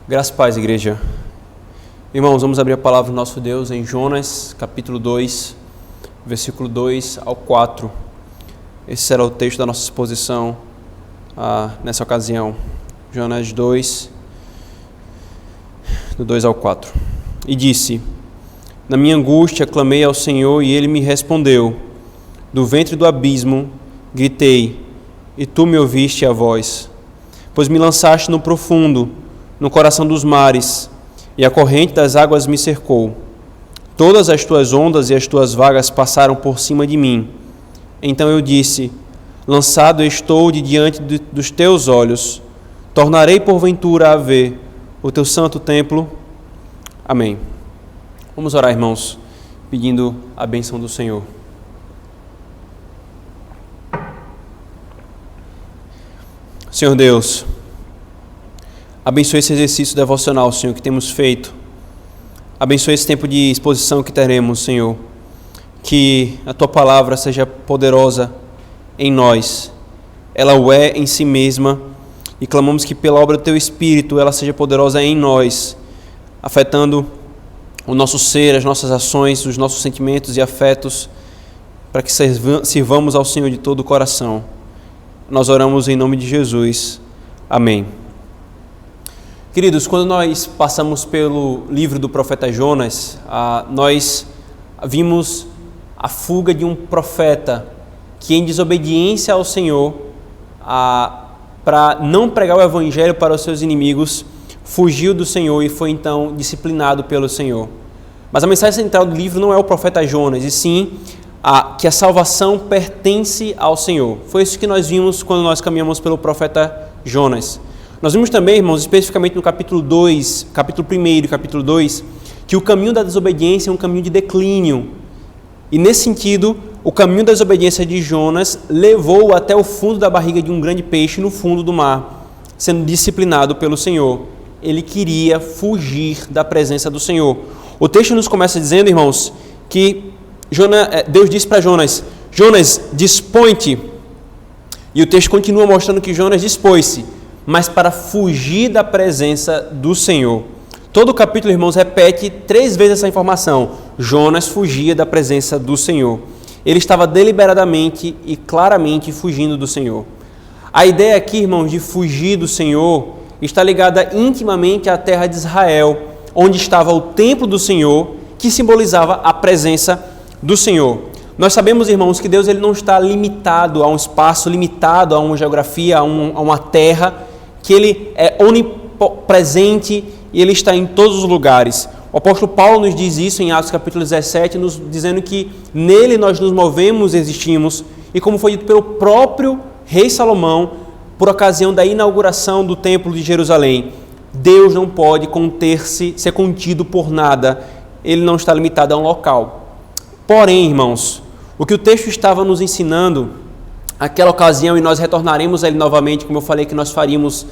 Graças e paz, igreja. Irmãos, vamos abrir a palavra do nosso Deus em Jonas, capítulo 2, versículo 2 ao 4. Esse será o texto da nossa exposição nessa ocasião. Jonas 2, do 2 ao 4. E disse: Na minha angústia clamei ao Senhor e Ele me respondeu. Do ventre do abismo gritei, e Tu me ouviste a voz. Pois me lançaste no profundo, no coração dos mares, e a corrente das águas me cercou. Todas as tuas ondas e as tuas vagas passaram por cima de mim. Então eu disse: Lançado estou de diante dos teus olhos. Tornarei porventura a ver o teu santo templo. Amém. Vamos orar, irmãos, pedindo a bênção do Senhor. Senhor Deus, abençoe esse exercício devocional, Senhor, que temos feito. Abençoe esse tempo de exposição que teremos, Senhor. Que a Tua palavra seja poderosa em nós. Ela o é em si mesma. E clamamos que pela obra do Teu Espírito ela seja poderosa em nós, afetando o nosso ser, as nossas ações, os nossos sentimentos e afetos, para que sirvamos ao Senhor de todo o coração. Nós oramos em nome de Jesus. Amém. Queridos, quando nós passamos pelo livro do profeta Jonas, nós vimos a fuga de um profeta que, em desobediência ao Senhor, para não pregar o evangelho para os seus inimigos, fugiu do Senhor e foi então disciplinado pelo Senhor. Mas a mensagem central do livro não é o profeta Jonas, e sim que a salvação pertence ao Senhor. Foi isso que nós vimos quando nós caminhamos pelo profeta Jonas. Nós vimos também, irmãos, especificamente no capítulo 2, capítulo 1 e capítulo 2, que o caminho da desobediência é um caminho de declínio. E nesse sentido, o caminho da desobediência de Jonas levou até o fundo da barriga de um grande peixe no fundo do mar, sendo disciplinado pelo Senhor. Ele queria fugir da presença do Senhor. O texto nos começa dizendo, irmãos, que Deus disse para Jonas: Jonas, dispõe-te. E o texto continua mostrando que Jonas dispôs-se, mas para fugir da presença do Senhor. Todo o capítulo, irmãos, repete 3 vezes essa informação. Jonas fugia da presença do Senhor. Ele estava deliberadamente e claramente fugindo do Senhor. A ideia aqui, irmãos, de fugir do Senhor está ligada intimamente à terra de Israel, onde estava o templo do Senhor, que simbolizava a presença do Senhor. Nós sabemos, irmãos, que Deus ele não está limitado a um espaço, limitado a uma geografia, a uma terra, que Ele é onipresente e Ele está em todos os lugares. O apóstolo Paulo nos diz isso em Atos capítulo 17, nos dizendo que nele nós nos movemos e existimos, e como foi dito pelo próprio rei Salomão, por ocasião da inauguração do templo de Jerusalém, Deus não pode ser contido por nada, Ele não está limitado a um local. Porém, irmãos, o que o texto estava nos ensinando naquela ocasião, e nós retornaremos a ele novamente, como eu falei que nós faríamos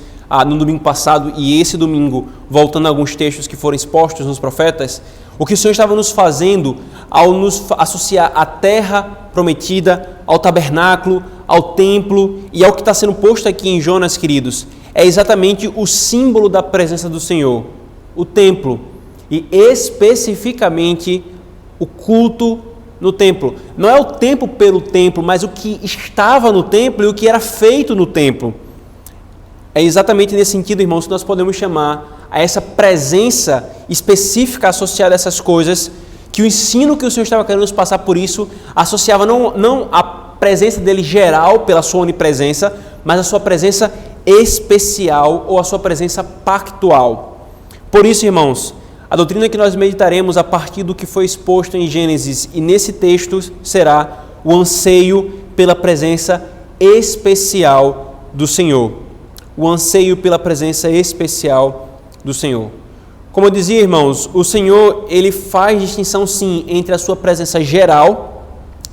no domingo passado, e esse domingo, voltando a alguns textos que foram expostos nos profetas, o que o Senhor estava nos fazendo ao nos associar à terra prometida, ao tabernáculo, ao templo e ao que está sendo posto aqui em Jonas, queridos, é exatamente o símbolo da presença do Senhor, o templo, e especificamente o culto no templo. Não é o templo pelo templo, mas o que estava no templo e o que era feito no templo. É exatamente nesse sentido, irmãos, que nós podemos chamar a essa presença específica associada a essas coisas, que o ensino que o Senhor estava querendo nos passar por isso, associava não a presença dele geral, pela sua onipresença, mas a sua presença especial ou a sua presença pactual. Por isso, irmãos, a doutrina que nós meditaremos a partir do que foi exposto em Gênesis e nesse texto será o anseio pela presença especial do Senhor. O anseio pela presença especial do Senhor. Como eu dizia, irmãos, o Senhor, Ele faz distinção sim entre a sua presença geral,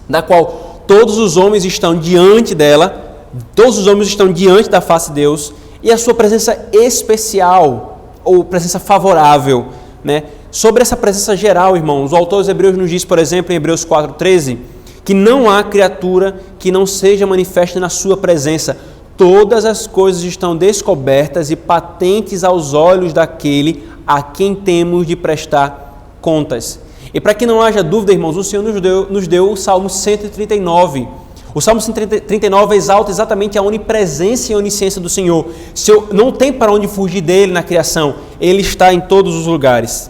da qual todos os homens estão diante dela, todos os homens estão diante da face de Deus, e a sua presença especial, ou presença favorável, Sobre essa presença geral, irmãos, o autor dos Hebreus nos diz, por exemplo, em Hebreus 4,13, que não há criatura que não seja manifesta na sua presença. todas as coisas estão descobertas e patentes aos olhos daquele a quem temos de prestar contas. E para que não haja dúvida, irmãos, o Senhor nos deu o Salmo 139. O Salmo 139 exalta exatamente a onipresença e a onisciência do Senhor. Não tem para onde fugir dele na criação. Ele está em todos os lugares.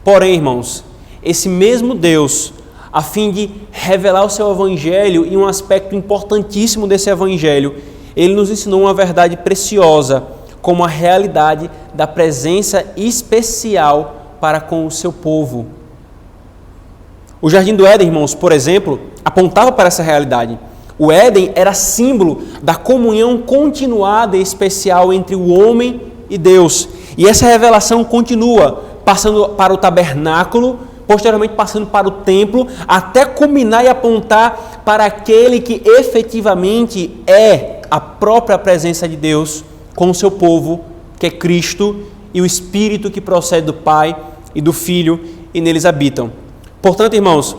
Porém, irmãos, esse mesmo Deus, a fim de revelar o seu evangelho e um aspecto importantíssimo desse evangelho, ele nos ensinou uma verdade preciosa, como a realidade da presença especial para com o seu povo. O Jardim do Éden, irmãos, por exemplo, apontava para essa realidade. O Éden era símbolo da comunhão continuada e especial entre o homem e Deus. E essa revelação continua, passando para o tabernáculo, posteriormente passando para o templo, até culminar e apontar para aquele que efetivamente é a própria presença de Deus com o seu povo, que é Cristo, e o Espírito que procede do Pai e do Filho e neles habitam. Portanto, irmãos,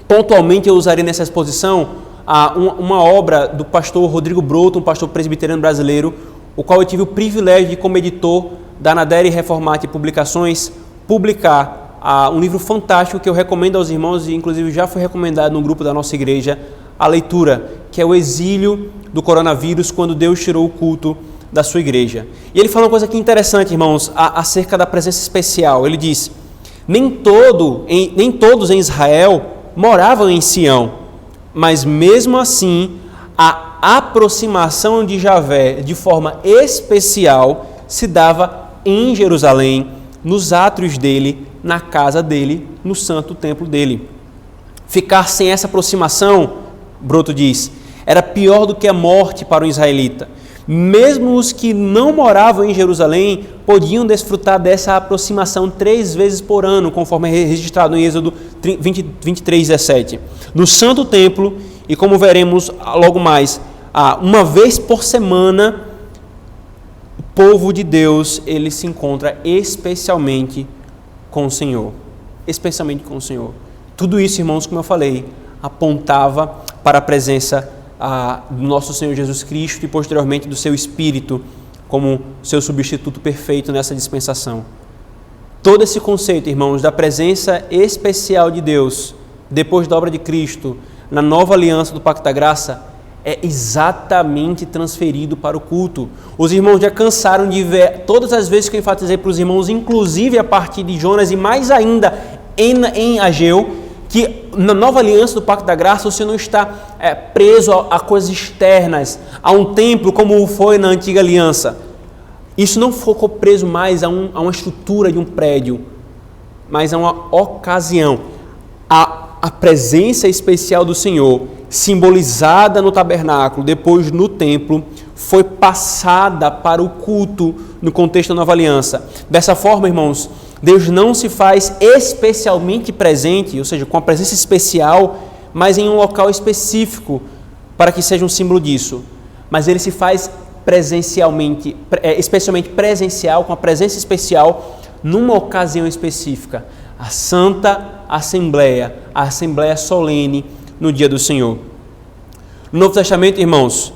pontualmente eu usarei nessa exposição uma obra do pastor Rodrigo Broto, um pastor presbiteriano brasileiro, o qual eu tive o privilégio de, como editor da Naderi Reformati Publicações, publicar um livro fantástico que eu recomendo aos irmãos e inclusive já foi recomendado no grupo da nossa igreja, a leitura, que é o exílio do coronavírus, quando Deus tirou o culto da sua igreja. E ele fala uma coisa aqui interessante, irmãos, acerca da presença especial. Ele diz: nem todos em Israel moravam em Sião, mas mesmo assim a aproximação de Javé de forma especial se dava em Jerusalém, nos átrios dele, na casa dele, no santo templo dele. Ficar sem essa aproximação, Broto diz, era pior do que a morte para o israelita. Mesmo os que não moravam em Jerusalém podiam desfrutar dessa aproximação 3 vezes por ano, conforme é registrado em Êxodo 23:17. No Santo Templo, e como veremos logo mais, uma vez por semana, o povo de Deus ele se encontra especialmente com o Senhor. Especialmente com o Senhor. Tudo isso, irmãos, como eu falei, apontava para a presença do nosso Senhor Jesus Cristo e posteriormente do seu Espírito como seu substituto perfeito nessa dispensação. Todo esse conceito, irmãos, da presença especial de Deus depois da obra de Cristo na nova aliança do Pacto da Graça é exatamente transferido para o culto. Os irmãos já cansaram de ver, todas as vezes que eu enfatizei para os irmãos, inclusive a partir de Jonas e mais ainda em Ageu, que na nova aliança do Pacto da Graça você não está preso a coisas externas, a um templo como foi na antiga aliança. Isso não ficou preso mais a uma estrutura de um prédio, mas a uma ocasião. A presença especial do Senhor, simbolizada no tabernáculo, depois no templo, foi passada para o culto no contexto da nova aliança. Dessa forma, irmãos, Deus não se faz especialmente presente, ou seja, com a presença especial, mas em um local específico, para que seja um símbolo disso. Mas ele se faz especialmente presencial, com a presença especial, numa ocasião específica. A Santa Assembleia, a Assembleia solene no dia do Senhor. No Novo Testamento, irmãos,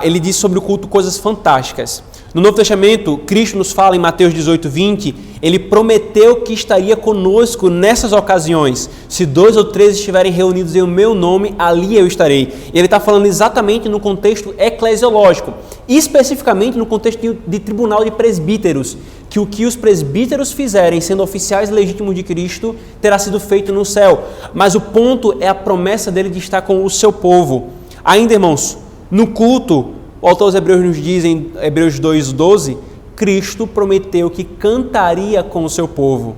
ele diz sobre o culto coisas fantásticas. No Novo Testamento, Cristo nos fala em Mateus 18:20, ele prometeu que estaria conosco nessas ocasiões. Se 2 ou 3 estiverem reunidos em o meu nome, ali eu estarei. E ele está falando exatamente no contexto eclesiológico, especificamente no contexto de tribunal de presbíteros, que o que os presbíteros fizerem, sendo oficiais legítimos de Cristo, terá sido feito no céu. Mas o ponto é a promessa dele de estar com o seu povo. Ainda, irmãos, no culto, o autor aos Hebreus nos diz em Hebreus 2:12, Cristo prometeu que cantaria com o seu povo.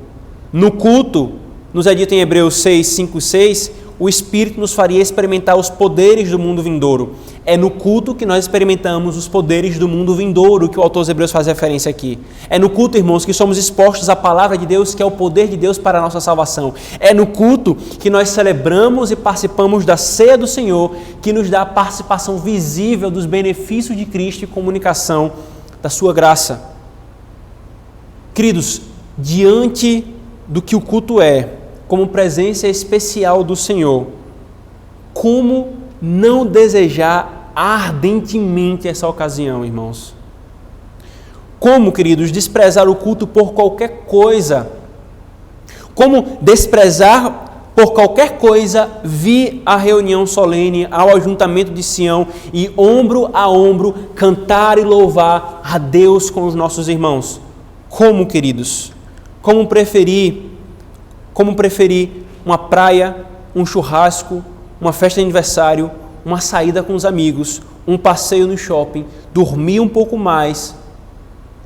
No culto, nos é dito em Hebreus 6:5-6, o Espírito nos faria experimentar os poderes do mundo vindouro. É no culto que nós experimentamos os poderes do mundo vindouro, que o autor aos Hebreus faz referência aqui. É no culto, irmãos, que somos expostos à palavra de Deus, que é o poder de Deus para a nossa salvação. É no culto que nós celebramos e participamos da ceia do Senhor, que nos dá a participação visível dos benefícios de Cristo e comunicação da sua graça. Queridos, diante do que o culto é, como presença especial do Senhor, como não desejar ardentemente essa ocasião, irmãos. Como, queridos, desprezar o culto por qualquer coisa? Como desprezar por qualquer coisa vir à reunião solene, ao ajuntamento de Sião e ombro a ombro cantar e louvar a Deus com os nossos irmãos? Como, queridos? Como preferir uma praia, um churrasco, uma festa de aniversário, uma saída com os amigos, um passeio no shopping, dormir um pouco mais?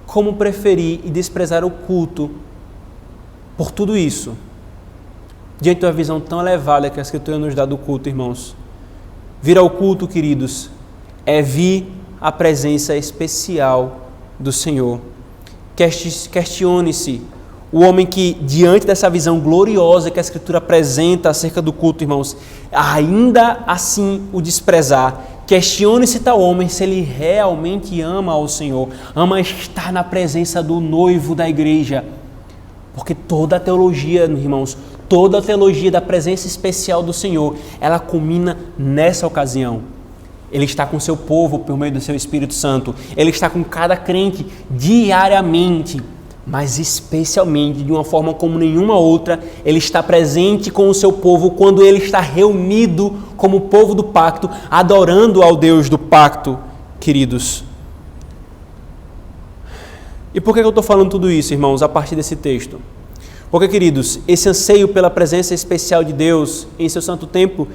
Como preferir e desprezar o culto por tudo isso, diante da visão tão elevada que a Escritura nos dá do culto, irmãos? Vir ao culto, queridos, é vir à presença especial do Senhor. Questione-se o homem que, diante dessa visão gloriosa que a Escritura apresenta acerca do culto, irmãos, ainda assim o desprezar. Questione-se tal homem se ele realmente ama ao Senhor, ama estar na presença do noivo da igreja. Porque toda a teologia, irmãos, toda a teologia da presença especial do Senhor, ela culmina nessa ocasião. Ele está com o seu povo por meio do seu Espírito Santo. Ele está com cada crente diariamente, mas especialmente, de uma forma como nenhuma outra, Ele está presente com o seu povo quando Ele está reunido como povo do pacto, adorando ao Deus do pacto, queridos. E por que eu estou falando tudo isso, irmãos, a partir desse texto? Porque, queridos, esse anseio pela presença especial de Deus em seu santo templo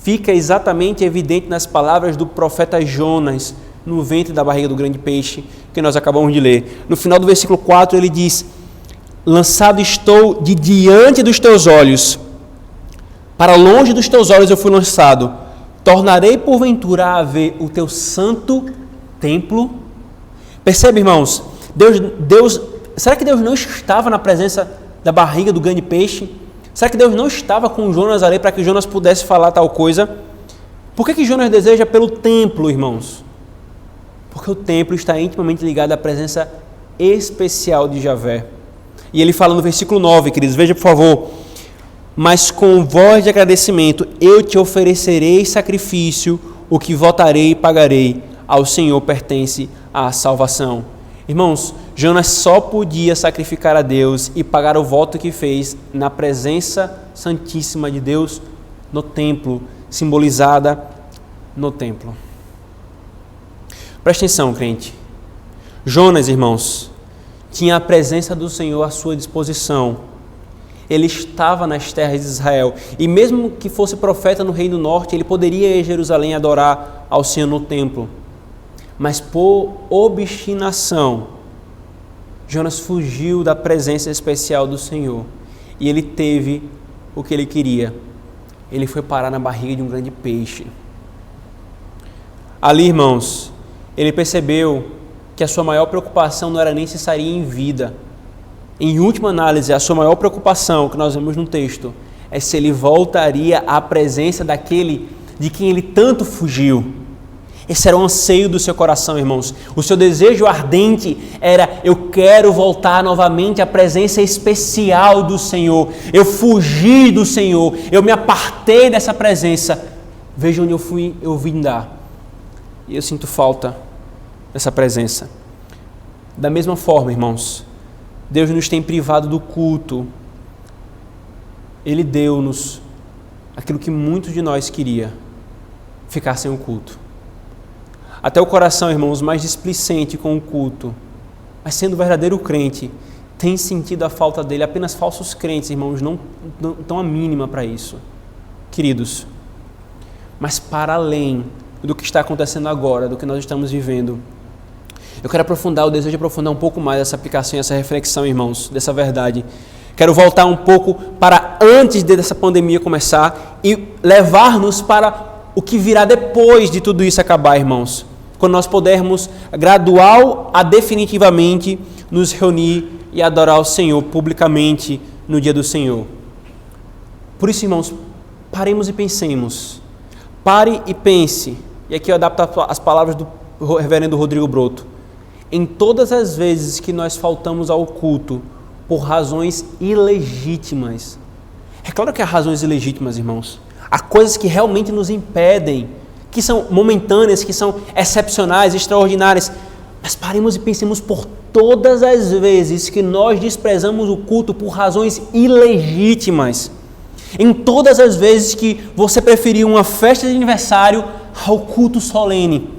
fica exatamente evidente nas palavras do profeta Jonas, no ventre da barriga do grande peixe, que nós acabamos de ler. No final do versículo 4, ele diz: lançado estou de diante dos teus olhos, para longe dos teus olhos eu fui lançado. Tornarei porventura a ver o teu santo templo? Percebe, irmãos? Será que Deus não estava na presença da barriga do grande peixe? Será que Deus não estava com Jonas ali para que Jonas pudesse falar tal coisa? Por que Jonas deseja pelo templo, irmãos? Porque o templo está intimamente ligado à presença especial de Javé. E ele fala no versículo 9, queridos, veja por favor: mas com voz de agradecimento eu te oferecerei sacrifício, o que votarei e pagarei, ao Senhor pertence a salvação. Irmãos, Jonas só podia sacrificar a Deus e pagar o voto que fez na presença santíssima de Deus no templo, simbolizada no templo. Preste atenção, crente. Jonas, irmãos, tinha a presença do Senhor à sua disposição. Ele estava nas terras de Israel. E mesmo que fosse profeta no Reino Norte, ele poderia ir a Jerusalém adorar ao Senhor no templo. Mas por obstinação, Jonas fugiu da presença especial do Senhor. E ele teve o que ele queria. Ele foi parar na barriga de um grande peixe. Ali, irmãos, ele percebeu que a sua maior preocupação não era nem se estaria em vida. Em última análise, a sua maior preocupação, que nós vemos no texto, é se ele voltaria à presença daquele de quem ele tanto fugiu. Esse era o anseio do seu coração, irmãos. O seu desejo ardente era: eu quero voltar novamente à presença especial do Senhor. Eu fugi do Senhor, eu me apartei dessa presença. Veja onde eu vim dar. E eu sinto falta dessa presença. Da mesma forma, irmãos, Deus nos tem privado do culto. Ele deu-nos aquilo que muitos de nós queria: ficar sem o culto. Até o coração, irmãos, mais displicente com o culto, mas sendo verdadeiro crente, tem sentido a falta dele. Apenas falsos crentes, irmãos, não dão a mínima para isso. Queridos, mas para além do que está acontecendo agora, do que nós estamos vivendo, eu quero eu desejo aprofundar um pouco mais essa aplicação e essa reflexão, irmãos, dessa verdade. Quero voltar um pouco para antes dessa pandemia começar e levar-nos para o que virá depois de tudo isso acabar, irmãos. Quando nós pudermos, gradual a definitivamente, nos reunir e adorar o Senhor publicamente no dia do Senhor. Por isso, irmãos, paremos e pensemos. Pare e pense. E aqui eu adapto as palavras do reverendo Rodrigo Broto. Em todas as vezes que nós faltamos ao culto por razões ilegítimas. É claro que há razões ilegítimas, irmãos. Há coisas que realmente nos impedem que são momentâneas, que são excepcionais, extraordinárias. Mas paremos e pensemos por todas as vezes que nós desprezamos o culto por razões ilegítimas. Em todas as vezes que você preferiu uma festa de aniversário ao culto solene.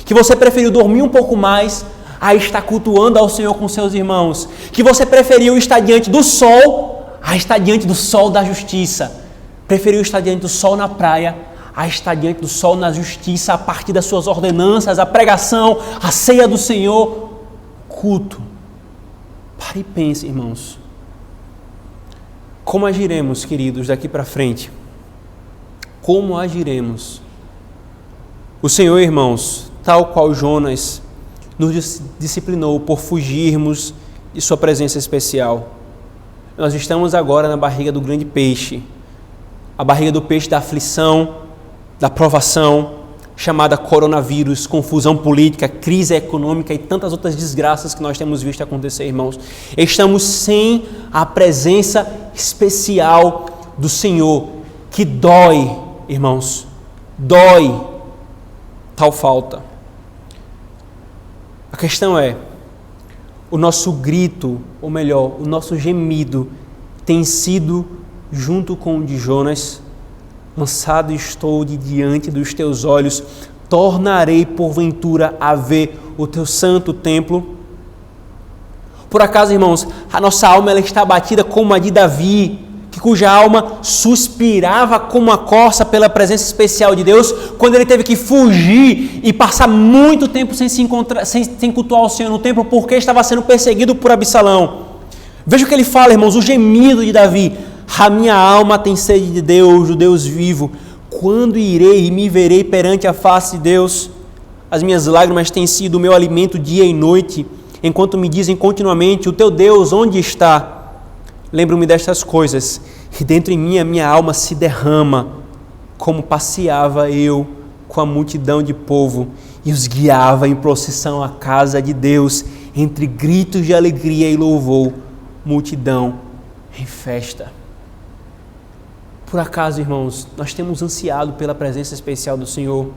Que você preferiu dormir um pouco mais a estar cultuando ao Senhor com seus irmãos. Que você preferiu estar diante do sol a estar diante do sol da justiça. Preferiu estar diante do sol na praia a estar diante do sol na justiça, a partir das suas ordenanças, a pregação, a ceia do Senhor, culto. Pare e pense, irmãos. Como agiremos, queridos, daqui para frente? Como agiremos? O Senhor, irmãos, tal qual Jonas, nos disciplinou por fugirmos de sua presença especial. Nós estamos agora na barriga do grande peixe, a barriga do peixe da aflição, da provação, chamada coronavírus, confusão política, crise econômica e tantas outras desgraças que nós temos visto acontecer, irmãos. Estamos sem a presença especial do Senhor, que dói, irmãos, dói tal falta. A questão é, o nosso grito, ou melhor, o nosso gemido tem sido junto com o de Jonas: cansado estou de diante dos teus olhos, tornarei porventura a ver o teu santo templo. Por acaso, irmãos, a nossa alma ela está abatida como a de Davi, cuja alma suspirava como a corça pela presença especial de Deus, quando ele teve que fugir e passar muito tempo sem cultuar o Senhor no templo, porque estava sendo perseguido por Absalão. Veja o que ele fala, irmãos, o gemido de Davi: a minha alma tem sede de Deus, do Deus vivo. Quando irei e me verei perante a face de Deus? As minhas lágrimas têm sido o meu alimento dia e noite, enquanto me dizem continuamente: o teu Deus onde está? Lembro-me destas coisas, e dentro em mim a minha alma se derrama, como passeava eu com a multidão de povo, e os guiava em procissão à casa de Deus, entre gritos de alegria e louvor, multidão em festa. Por acaso, irmãos, nós temos ansiado pela presença especial do Senhor,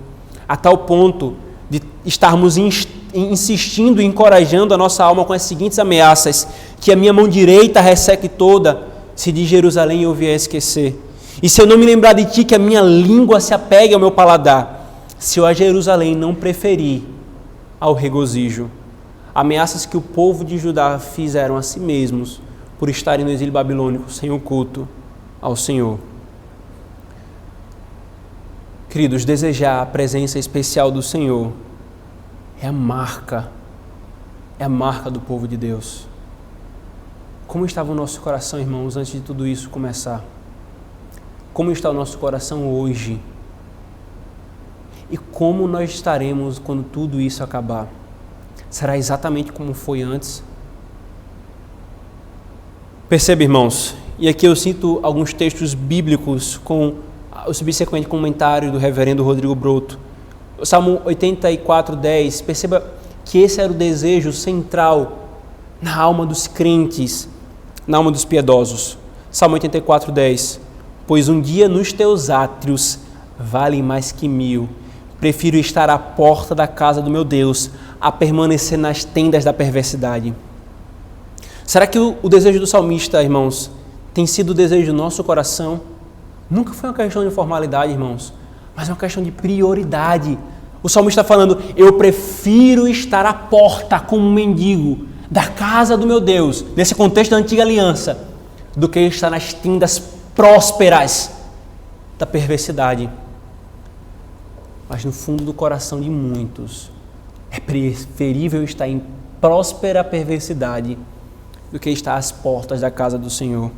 a tal ponto de estarmos insistindo e encorajando a nossa alma com as seguintes ameaças: que a minha mão direita resseque toda, se de Jerusalém eu vier a esquecer. E se eu não me lembrar de ti, que a minha língua se apegue ao meu paladar, se eu a Jerusalém não preferir ao regozijo. Ameaças que o povo de Judá fizeram a si mesmos, por estarem no exílio babilônico, sem o culto ao Senhor. Queridos, desejar a presença especial do Senhor é a marca do povo de Deus. Como estava o nosso coração, irmãos, antes de tudo isso começar? Como está o nosso coração hoje? E como nós estaremos quando tudo isso acabar? Será exatamente como foi antes? Perceba, irmãos, e aqui eu cito alguns textos bíblicos com o subsequente comentário do reverendo Rodrigo Broto. O Salmo 84:10, perceba que esse era o desejo central na alma dos crentes, na alma dos piedosos. Salmo 84:10, pois um dia nos teus átrios vale mais que 1000. Prefiro estar à porta da casa do meu Deus a permanecer nas tendas da perversidade. Será que o desejo do salmista, irmãos, tem sido o desejo do nosso coração? Nunca foi uma questão de formalidade, irmãos, mas é uma questão de prioridade. O salmista está falando: eu prefiro estar à porta como um mendigo da casa do meu Deus, nesse contexto da antiga aliança, do que estar nas tendas prósperas da perversidade. Mas no fundo do coração de muitos, é preferível estar em próspera perversidade do que estar às portas da casa do Senhor.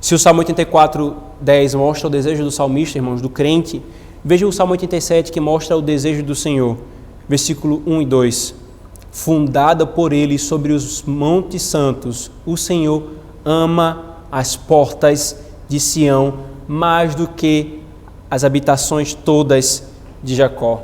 Se o Salmo 84:10 mostra o desejo do salmista, irmãos, do crente, veja o Salmo 87 que mostra o desejo do Senhor. Versículo 1 e 2. Fundada por ele sobre os montes santos, o Senhor ama as portas de Sião mais do que as habitações todas de Jacó.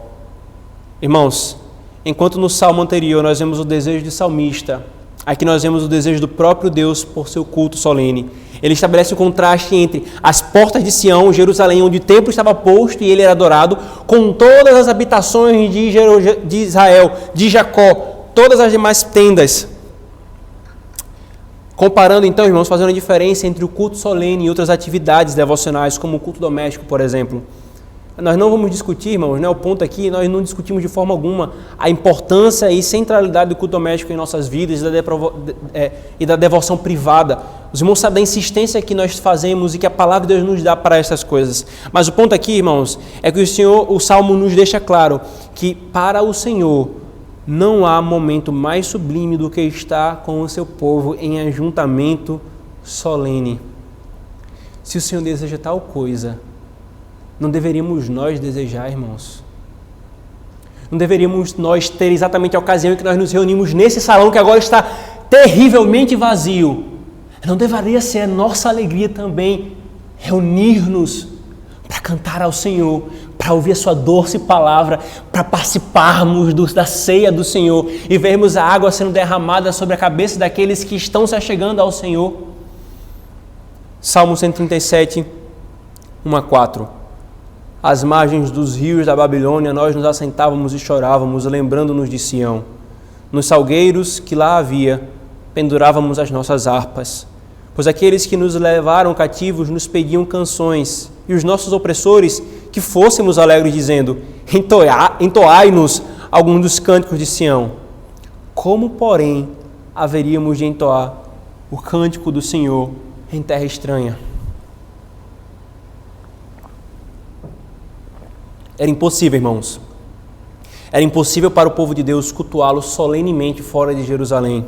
Irmãos, enquanto no salmo anterior nós vemos o desejo do salmista, aqui nós vemos o desejo do próprio Deus por seu culto solene. Ele estabelece o contraste entre as portas de Sião, Jerusalém, onde o templo estava posto e ele era adorado, com todas as habitações de Israel, de Jacó, todas as demais tendas. Comparando então, irmãos, fazendo a diferença entre o culto solene e outras atividades devocionais, como o culto doméstico, por exemplo. Nós não vamos discutir, irmãos, né? O ponto aqui, nós não discutimos de forma alguma a importância e centralidade do culto doméstico em nossas vidas e da devoção privada. Os irmãos sabem da insistência que nós fazemos e que a palavra de Deus nos dá para essas coisas. Mas o ponto aqui, irmãos, é que o Salmo nos deixa claro que para o Senhor não há momento mais sublime do que estar com o seu povo em ajuntamento solene. Se o Senhor deseja tal coisa, não deveríamos nós desejar, irmãos? Não deveríamos nós ter exatamente a ocasião em que nós nos reunimos nesse salão que agora está terrivelmente vazio? Não deveria ser a nossa alegria também reunir-nos para cantar ao Senhor, para ouvir a sua doce palavra, para participarmos da ceia do Senhor e vermos a água sendo derramada sobre a cabeça daqueles que estão se achegando ao Senhor? Salmo 137, 1-4. Às margens dos rios da Babilônia, nós nos assentávamos e chorávamos, lembrando-nos de Sião. Nos salgueiros que lá havia, pendurávamos as nossas harpas. Pois aqueles que nos levaram cativos nos pediam canções, e os nossos opressores que fôssemos alegres, dizendo: entoai-nos algum dos cânticos de Sião. Como, porém, haveríamos de entoar o cântico do Senhor em terra estranha? Era impossível, irmãos. Era impossível para o povo de Deus cultuá-lo solenemente fora de Jerusalém,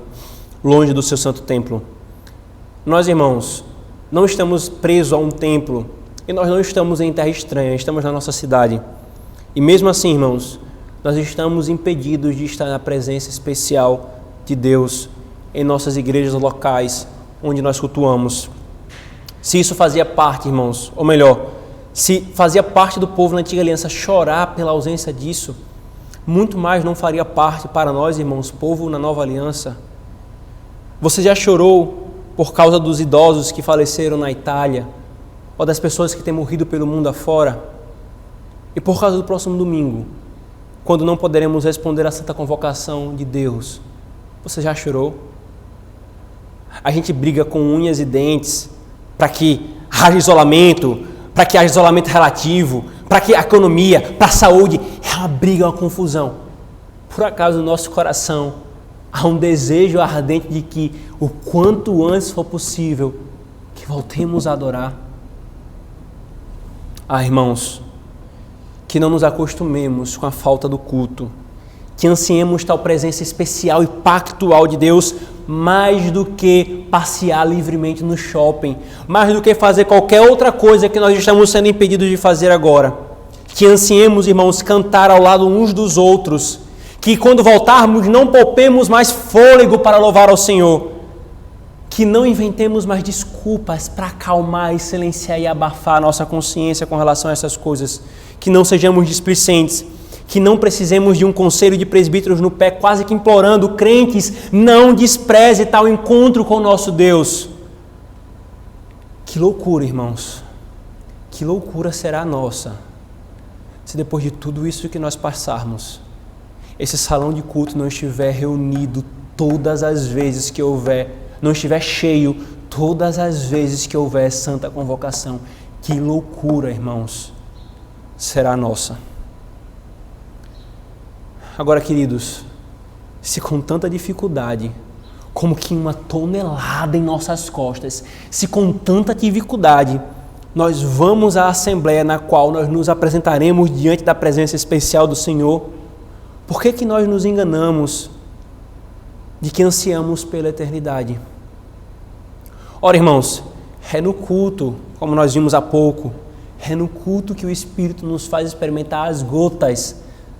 longe do seu santo templo. Nós, irmãos, não estamos presos a um templo e nós não estamos em terra estranha, estamos na nossa cidade. E mesmo assim, irmãos, nós estamos impedidos de estar na presença especial de Deus em nossas igrejas locais, onde nós cultuamos. Se isso fazia parte, irmãos, ou melhor, se fazia parte do povo na antiga aliança chorar pela ausência disso, muito mais não faria parte para nós, irmãos, povo na nova aliança. Você já chorou por causa dos idosos que faleceram na Itália, ou das pessoas que têm morrido pelo mundo afora? E por causa do próximo domingo, quando não poderemos responder à santa convocação de Deus, você já chorou? A gente briga com unhas e dentes para que haja isolamento, para que haja isolamento relativo, para que a economia, para a saúde. É uma briga, uma confusão. Por acaso no nosso coração há um desejo ardente de que o quanto antes for possível que voltemos a adorar? Irmãos, que não nos acostumemos com a falta do culto, que ansiemos tal presença especial e pactual de Deus mais do que passear livremente no shopping, mais do que fazer qualquer outra coisa que nós estamos sendo impedidos de fazer agora. Que ansiemos, irmãos, cantar ao lado uns dos outros, que quando voltarmos não poupemos mais fôlego para louvar ao Senhor, que não inventemos mais desculpas para acalmar e silenciar e abafar a nossa consciência com relação a essas coisas, que não sejamos displicentes, que não precisemos de um conselho de presbíteros no pé, quase que implorando: crentes, não despreze tal encontro com o nosso Deus. Que loucura, irmãos, que loucura será a nossa, se depois de tudo isso que nós passarmos, esse salão de culto não estiver reunido todas as vezes que houver, não estiver cheio todas as vezes que houver santa convocação. Que loucura, irmãos, será a nossa. Agora, queridos, se com tanta dificuldade, como que uma tonelada em nossas costas, se com tanta dificuldade nós vamos à assembleia na qual nós nos apresentaremos diante da presença especial do Senhor, por que nós nos enganamos de que ansiamos pela eternidade? Ora, irmãos, é no culto, como nós vimos há pouco, é no culto que o Espírito nos faz experimentar as gotas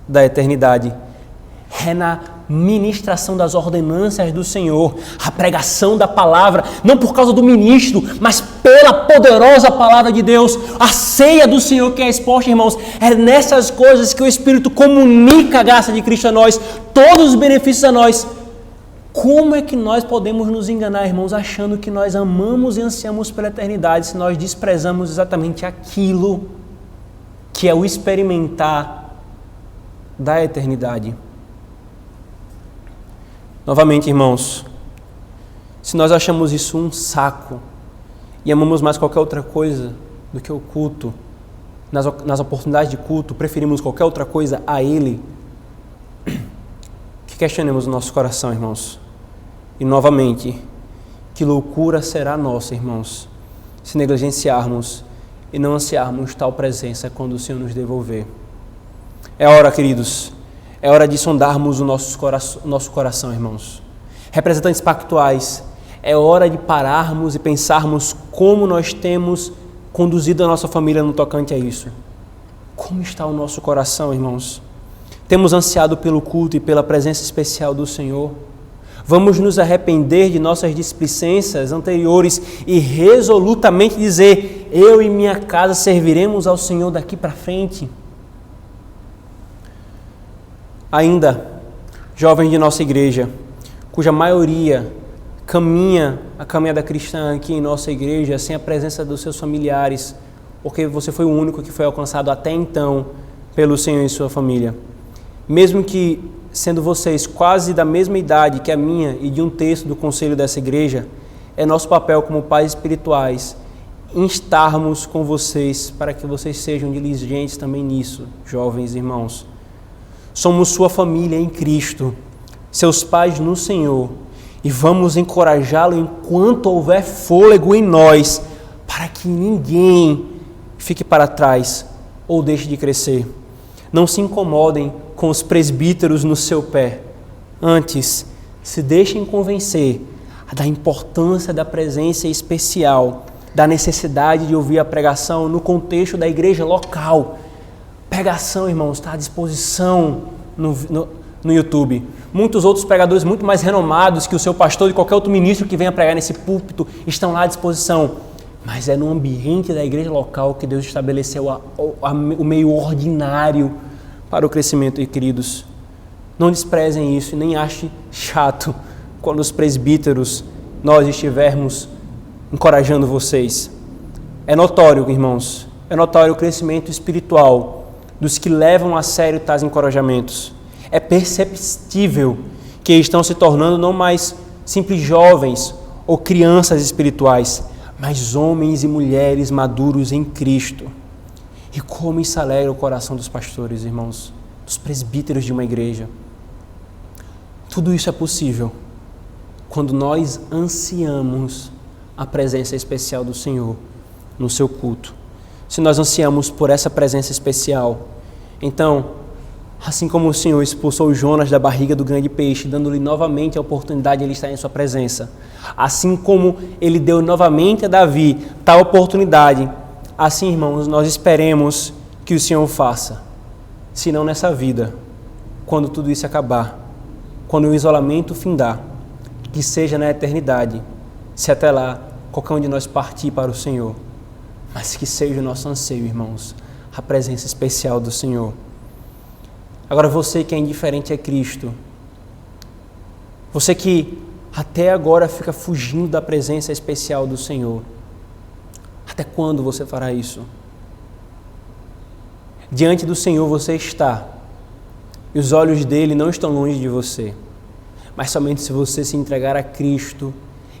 da eternidade. É na ministração das ordenanças do Senhor, a pregação da palavra, não por causa do ministro, mas pela poderosa palavra de Deus, a ceia do Senhor que é exposta, irmãos. É nessas coisas que o Espírito comunica a graça de Cristo a nós, todos os benefícios a nós. Como é que nós podemos nos enganar, irmãos, achando que nós amamos e ansiamos pela eternidade, se nós desprezamos exatamente aquilo que é o experimentar da eternidade. Novamente, irmãos, se nós achamos isso um saco e amamos mais qualquer outra coisa do que o culto, nas oportunidades de culto, preferimos qualquer outra coisa a Ele, que questionemos o nosso coração, irmãos. E novamente, que loucura será nossa, irmãos, se negligenciarmos e não ansiarmos tal presença quando o Senhor nos devolver. É hora, queridos, é hora de sondarmos o nosso coração, irmãos. Representantes pactuais, é hora de pararmos e pensarmos como nós temos conduzido a nossa família no tocante a isso. Como está o nosso coração, irmãos? Temos ansiado pelo culto e pela presença especial do Senhor? Vamos nos arrepender de nossas displicências anteriores e resolutamente dizer: eu e minha casa serviremos ao Senhor daqui para frente? Ainda, jovens de nossa igreja, cuja maioria caminha a caminhada cristã aqui em nossa igreja sem a presença dos seus familiares, porque você foi o único que foi alcançado até então pelo Senhor e sua família. Mesmo que sendo vocês quase da mesma idade que a minha e de um terço do conselho dessa igreja, é nosso papel como pais espirituais instarmos com vocês para que vocês sejam diligentes também nisso, jovens irmãos. Somos sua família em Cristo, seus pais no Senhor, e vamos encorajá-lo enquanto houver fôlego em nós, para que ninguém fique para trás ou deixe de crescer. Não se incomodem com os presbíteros no seu pé. Antes, se deixem convencer da importância da presença especial, da necessidade de ouvir a pregação no contexto da igreja local. Pregação, irmãos, está à disposição no YouTube. Muitos outros pregadores muito mais renomados que o seu pastor e qualquer outro ministro que venha pregar nesse púlpito estão lá à disposição. Mas é no ambiente da igreja local que Deus estabeleceu o meio ordinário para o crescimento. E queridos, não desprezem isso e nem achem chato quando os presbíteros, nós estivermos encorajando vocês. É notório, irmãos, é notório o crescimento espiritual dos que levam a sério tais encorajamentos. É perceptível que estão se tornando não mais simples jovens ou crianças espirituais, mas homens e mulheres maduros em Cristo. E como isso alegra o coração dos pastores, irmãos, dos presbíteros de uma igreja. Tudo isso é possível quando nós ansiamos a presença especial do Senhor no seu culto. Se nós ansiamos por essa presença especial, então, assim como o Senhor expulsou Jonas da barriga do grande peixe, dando-lhe novamente a oportunidade de ele estar em sua presença, assim como ele deu novamente a Davi tal oportunidade, assim, irmãos, nós esperemos que o Senhor faça. Se não nessa vida, quando tudo isso acabar, quando o isolamento findar, que seja na eternidade, se até lá qualquer um de nós partir para o Senhor, mas que seja o nosso anseio, irmãos, a presença especial do Senhor. Agora, você que é indiferente a Cristo, você que até agora fica fugindo da presença especial do Senhor, até quando você fará isso? Diante do Senhor você está, e os olhos dele não estão longe de você, mas somente se você se entregar a Cristo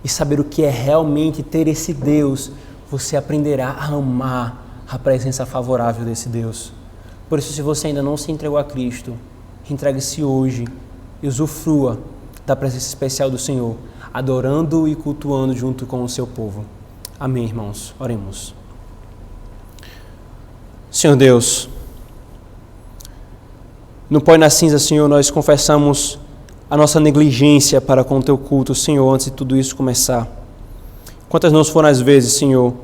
e saber o que é realmente ter esse Deus, você aprenderá a amar a presença favorável desse Deus. Por isso, se você ainda não se entregou a Cristo, entregue-se hoje e usufrua da presença especial do Senhor, adorando e cultuando junto com o seu povo. Amém, irmãos. Oremos. Senhor Deus, no pó e na cinza, Senhor, nós confessamos a nossa negligência para com o teu culto, Senhor, antes de tudo isso começar. Quantas não foram as vezes, Senhor,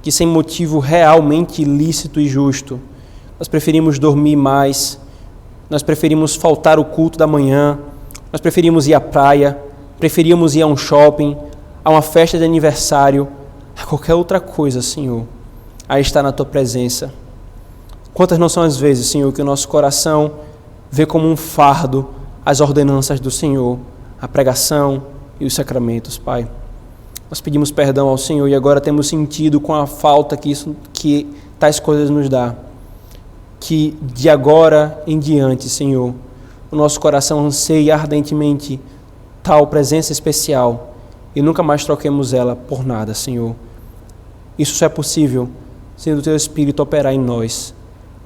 que sem motivo realmente lícito e justo, nós preferimos dormir mais, nós preferimos faltar o culto da manhã, nós preferimos ir à praia, preferíamos ir a um shopping, a uma festa de aniversário, a qualquer outra coisa, Senhor, a estar na Tua presença. Quantas não são as vezes, Senhor, que o nosso coração vê como um fardo as ordenanças do Senhor, a pregação e os sacramentos, Pai. Nós pedimos perdão ao Senhor e agora temos sentido com a falta que tais coisas nos dá. que de agora em diante, Senhor, o nosso coração anseie ardentemente tal presença especial e nunca mais troquemos ela por nada, Senhor. Isso só é possível sendo o Teu Espírito operar em nós.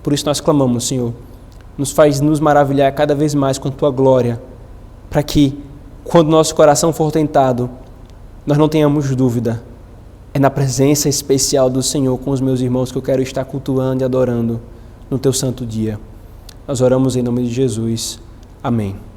Por isso nós clamamos, Senhor, nos faz nos maravilhar cada vez mais com a Tua glória, para que, quando nosso coração for tentado, nós não tenhamos dúvida. É na presença especial do Senhor com os meus irmãos que eu quero estar cultuando e adorando no Teu santo dia. Nós oramos em nome de Jesus. Amém.